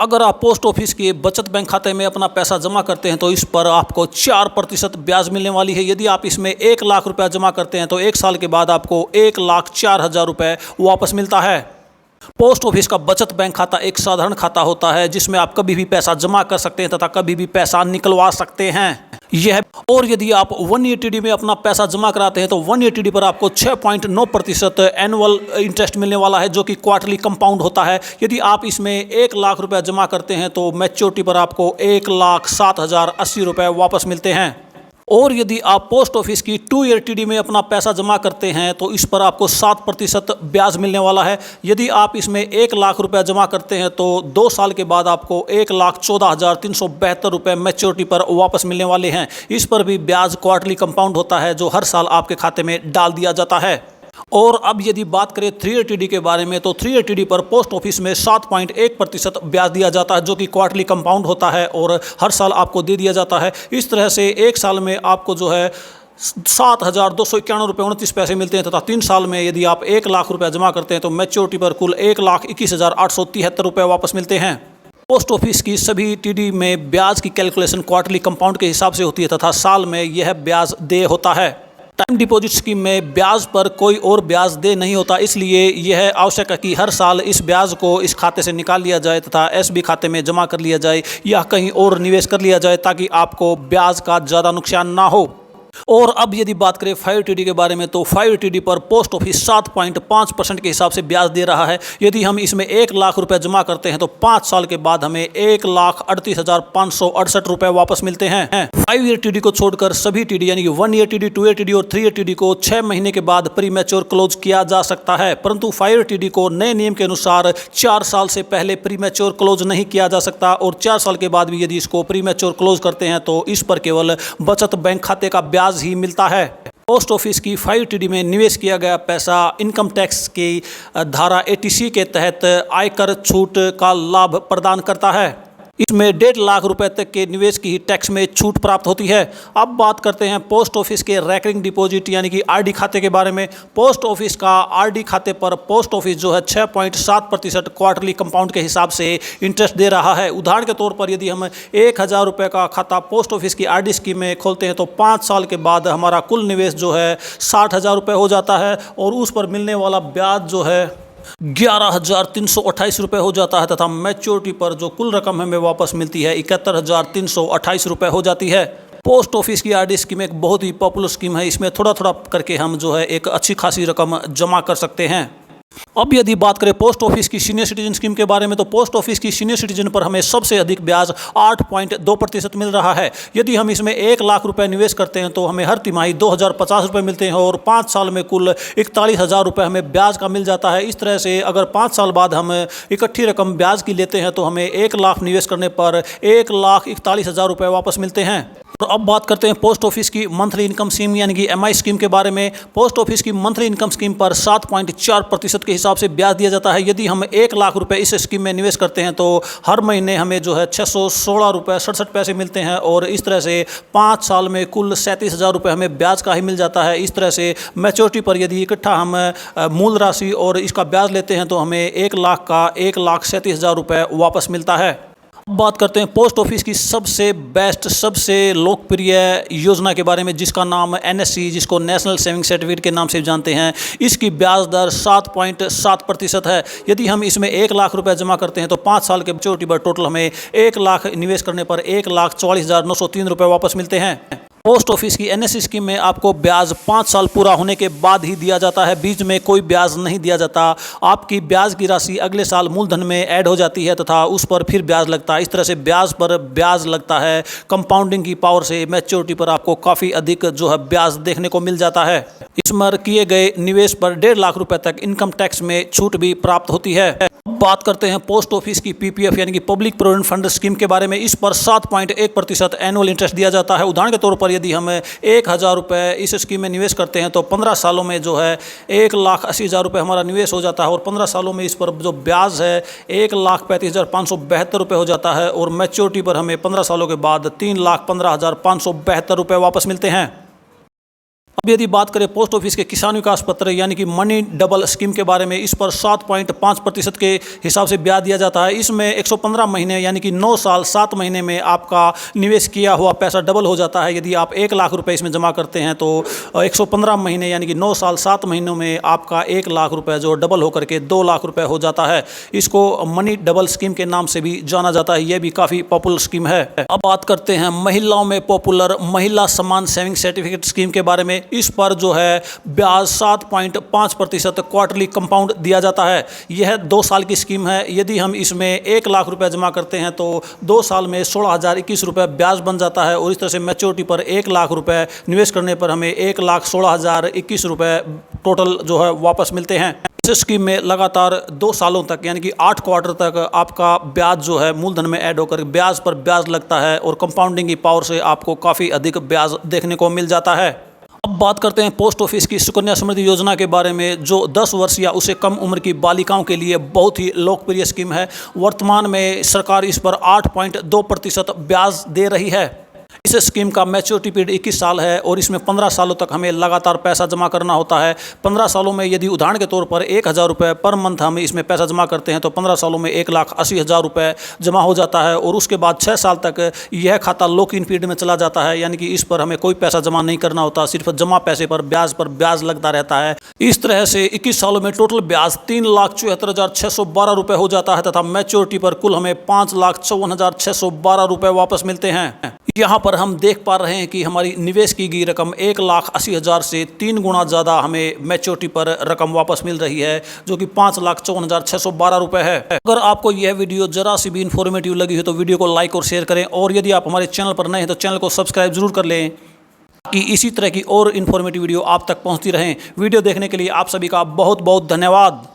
अगर आप post office के बचत बैंक खाते में अपना पैसा जमा करते हैं तो इस पर आपको 4% ब्याज मिलने वाली है। यदि आप इसमें 1 लाख रुपया जमा करते हैं तो 1 साल के बाद आपको 1,04,000 रुपये वापस मिलता है। पोस्ट ऑफिस का बचत बैंक खाता एक साधारण खाता होता है जिसमें आप कभी भी पैसा जमा कर सकते हैं तथा कभी भी पैसा निकलवा सकते हैं। और यदि आप 1 ईयर टीडी में अपना पैसा जमा कराते हैं तो 1 ईयर टीडी पर आपको 6.9% एनुअल इंटरेस्ट मिलने वाला है, जो कि क्वार्टरली कंपाउंड होता है। यदि आप इसमें 1 लाख रुपया जमा करते हैं तो मैच्योरिटी पर आपको 1,07,080 रुपये वापस मिलते हैं। और यदि आप पोस्ट ऑफिस की 2 ईयर टीडी में अपना पैसा जमा करते हैं तो इस पर आपको 7% ब्याज मिलने वाला है। यदि आप इसमें 1 लाख रुपया जमा करते हैं तो 2 साल के बाद आपको 1,14,372 रुपये मैच्योरिटी पर वापस मिलने वाले हैं। इस पर भी ब्याज क्वार्टरली कंपाउंड होता है जो हर साल आपके खाते में डाल दिया जाता है। और अब यदि बात करें 3 ईयर टीडी के बारे में तो 3 ईयर टीडी पर पोस्ट ऑफिस में 7.1% ब्याज दिया जाता है, जो कि क्वार्टरली कंपाउंड होता है और हर साल आपको दे दिया जाता है। इस तरह से 1 साल में आपको जो है 7,291 रुपये 29 पैसे मिलते हैं तथा 3 साल में यदि आप 1 लाख रुपया जमा करते हैं तो मैच्योरिटी पर कुल 1,21,873 रुपये वापस मिलते हैं। पोस्ट ऑफिस की सभी टीडी में ब्याज की कैलकुलेशन क्वार्टरली कंपाउंड के हिसाब से होती है तथा साल में यह ब्याज देय होता है। टाइम डिपॉजिट स्कीम में ब्याज पर कोई और ब्याज दे नहीं होता, इसलिए यह आवश्यक है कि हर साल इस ब्याज को इस खाते से निकाल लिया जाए तथा एसबी खाते में जमा कर लिया जाए या कहीं और निवेश कर लिया जाए ताकि आपको ब्याज का ज़्यादा नुकसान ना हो। और अब यदि बात करें 5 टीडी के बारे में तो 5 टीडी पर पोस्ट ऑफिस 7.5% के हिसाब से ब्याज दे रहा है। यदि हम इसमें 1 लाख रुपए जमा करते हैं तो 5 साल के बाद हमें 1,38,568 रुपए वापस मिलते हैं। 5 ईयर टीडी को छोड़कर सभी टीडी यानी कि 1 ईयर टीडी, 2 ईयर टीडी और 3 ईयर टीडी को 6 महीने के बाद प्री मैच्योर क्लोज किया जा सकता है, परंतु 5 ईयर टीडी को नए नियम के अनुसार 4 साल से पहले प्री मैच्योर क्लोज नहीं किया जा सकता और 4 साल के बाद भी यदि इसको प्री मैच्योर क्लोज करते हैं तो इस पर केवल बचत बैंक खाते का ब्याज ही मिलता है। पोस्ट ऑफिस की 5 टीडी में निवेश किया गया पैसा इनकम टैक्स की धारा 80C के तहत आयकर छूट का लाभ प्रदान करता है। इसमें 1.5 लाख रुपए तक के निवेश की ही टैक्स में छूट प्राप्त होती है। अब बात करते हैं पोस्ट ऑफिस के रैकरिंग डिपॉजिट यानी कि आरडी खाते के बारे में। पोस्ट ऑफिस का आरडी खाते पर पोस्ट ऑफिस जो है 6.7% क्वार्टरली कंपाउंड के हिसाब से इंटरेस्ट दे रहा है। उदाहरण के तौर पर यदि हम 1,000 रुपये का खाता पोस्ट ऑफिस की आरडी स्कीम में खोलते हैं तो 5 साल के बाद हमारा कुल निवेश जो है 60,000 रुपये हो जाता है और उस पर मिलने वाला ब्याज जो है 11,328 रुपये हो जाता है तथा मैच्योरिटी पर जो कुल रकम हमें वापस मिलती है 71,328 रुपये हो जाती है। पोस्ट ऑफिस की आरडी स्कीम एक बहुत ही पॉपुलर स्कीम है। इसमें थोड़ा थोड़ा करके हम जो है एक अच्छी खासी रकम जमा कर सकते हैं। अब यदि बात करें पोस्ट ऑफिस की सीनियर सिटीजन स्कीम के बारे में तो पोस्ट ऑफिस की सीनियर सिटीजन पर हमें सबसे अधिक ब्याज 8.2% मिल रहा है। यदि हम इसमें 1 लाख रुपए निवेश करते हैं तो हमें हर तिमाही 2,050 रुपये मिलते हैं और 5 साल में कुल 41,000 रुपये हमें ब्याज का मिल जाता है। इस तरह से अगर 5 साल बाद हम इकट्ठी रकम ब्याज की लेते हैं तो हमें 1 लाख निवेश करने पर 1,41,000 रुपये वापस मिलते हैं। और अब बात करते हैं पोस्ट ऑफिस की मंथली इनकम स्कीम यानी कि एमआई स्कीम के बारे में। पोस्ट ऑफिस की मंथली इनकम स्कीम पर 7.4% के हिसाब से ब्याज दिया जाता है। यदि हम 1 लाख रुपए इस स्कीम में निवेश करते हैं तो हर महीने हमें जो है 616 रुपये 67 पैसे मिलते हैं और इस तरह से 5 साल में कुल 37,000 रुपये हमें ब्याज का ही मिल जाता है। इस तरह से मैच्योरिटी पर यदि इकट्ठा हम मूल राशि और इसका ब्याज लेते हैं तो हमें 1 लाख का 1,37,000 रुपये वापस मिलता है। अब बात करते हैं पोस्ट ऑफिस की सबसे बेस्ट, सबसे लोकप्रिय योजना के बारे में जिसका नाम एनएससी, जिसको नेशनल सेविंग सर्टिफिकेट के नाम से जानते हैं। इसकी ब्याज दर 7.7% है। यदि हम इसमें 1 लाख रुपए जमा करते हैं तो 5 साल के मैच्योरिटी पर टोटल हमें 1 लाख निवेश करने पर 1,44,903 रुपये वापस मिलते हैं। पोस्ट ऑफिस की एनएससी स्कीम में आपको ब्याज 5 साल पूरा होने के बाद ही दिया जाता है, बीच में कोई ब्याज नहीं दिया जाता। आपकी ब्याज की राशि अगले साल मूलधन में ऐड हो जाती है तथा उस पर फिर ब्याज लगता है। इस तरह से ब्याज पर ब्याज लगता है। कंपाउंडिंग की पावर से मैच्योरिटी पर आपको काफ़ी अधिक जो है ब्याज देखने को मिल जाता है। इसमें किए गए निवेश पर 1.5 लाख रुपए तक इनकम टैक्स में छूट भी प्राप्त होती है। बात करते हैं पोस्ट ऑफिस की पीपीएफ यानी कि पब्लिक प्रोविडेंट फंड स्कीम के बारे में। इस पर 7.1% एनुअल इंटरेस्ट दिया जाता है। उदाहरण के तौर पर यदि हम 1,000 रुपये इस स्कीम में निवेश करते हैं तो 15 सालों में जो है 1,80,000 रुपये हमारा निवेश हो जाता है और 15 सालों में इस पर जो ब्याज है 1,35,572 रुपये हो जाता है और मैच्योरिटी पर हमें 15 सालों के बाद 3,15,572 रुपये वापस मिलते हैं। अब यदि बात करें पोस्ट ऑफिस के किसान विकास पत्र यानी कि मनी डबल स्कीम के बारे में, इस पर 7.5% के हिसाब से ब्याज दिया जाता है। इसमें 115 महीने यानी कि 9 साल 7 महीने में आपका निवेश किया हुआ पैसा डबल हो जाता है। यदि आप 1 लाख रुपए इसमें जमा करते हैं तो 115 महीने यानी कि 9 साल 7 महीनों में आपका 1 लाख रुपए जो डबल होकर के 2 लाख रुपए हो जाता है। इसको मनी डबल स्कीम के नाम से भी जाना जाता है। यह भी काफ़ी पॉपुलर स्कीम है। अब बात करते हैं महिलाओं में पॉपुलर महिला सम्मान सेविंग सर्टिफिकेट स्कीम के बारे में। इस पर जो है ब्याज 7.5% क्वार्टरली कंपाउंड दिया जाता है। यह 2 साल की स्कीम है। यदि हम इसमें 1 लाख रुपए जमा करते हैं तो 2 साल में 16,021 रुपए ब्याज बन जाता है और इस तरह से मैच्योरिटी पर 1 लाख रुपए निवेश करने पर हमें 1,16,021 रुपए टोटल जो है वापस मिलते हैं। इस स्कीम में लगातार 2 सालों तक यानी कि 8 क्वार्टर तक आपका ब्याज जो है मूलधन में ऐड होकर ब्याज पर ब्याज लगता है और कंपाउंडिंग की पावर से आपको काफ़ी अधिक ब्याज देखने को मिल जाता है। अब बात करते हैं पोस्ट ऑफिस की सुकन्या समृद्धि योजना के बारे में, जो 10 वर्ष या उससे कम उम्र की बालिकाओं के लिए बहुत ही लोकप्रिय स्कीम है। वर्तमान में सरकार इस पर 8.2% ब्याज दे रही है। इस स्कीम का मैच्योरिटी पीरियड 21 साल है और इसमें 15 सालों तक हमें लगातार पैसा जमा करना होता है। 15 सालों में यदि उदाहरण के तौर पर 1,000 रुपये पर मंथ हम इसमें पैसा जमा करते हैं तो 15 सालों में 1,80,000 रुपये जमा हो जाता है और उसके बाद 6 साल तक यह खाता लॉक इन पीरियड में चला जाता है, यानी कि इस पर हमें कोई पैसा जमा नहीं करना होता, सिर्फ जमा पैसे पर ब्याज लगता रहता है। इस तरह से 21 सालों में टोटल ब्याज 3,74,612 रुपये हो जाता है तथा मैच्योरिटी पर कुल हमें 5,54,612 रुपये वापस मिलते हैं। यहाँ पर हम देख पा रहे हैं कि हमारी निवेश की गई रकम 1,80,000 से 3 गुना ज़्यादा हमें मैच्योरिटी पर रकम वापस मिल रही है, जो कि 5,54,612 रुपये है। अगर आपको यह वीडियो जरा सी भी इन्फॉर्मेटिव लगी हो तो वीडियो को लाइक और शेयर करें और यदि आप हमारे चैनल पर नए हैं तो चैनल को सब्सक्राइब जरूर कर लें कि इसी तरह की और इन्फॉर्मेटिव वीडियो आप तक पहुँचती रहें। वीडियो देखने के लिए आप सभी का बहुत बहुत धन्यवाद।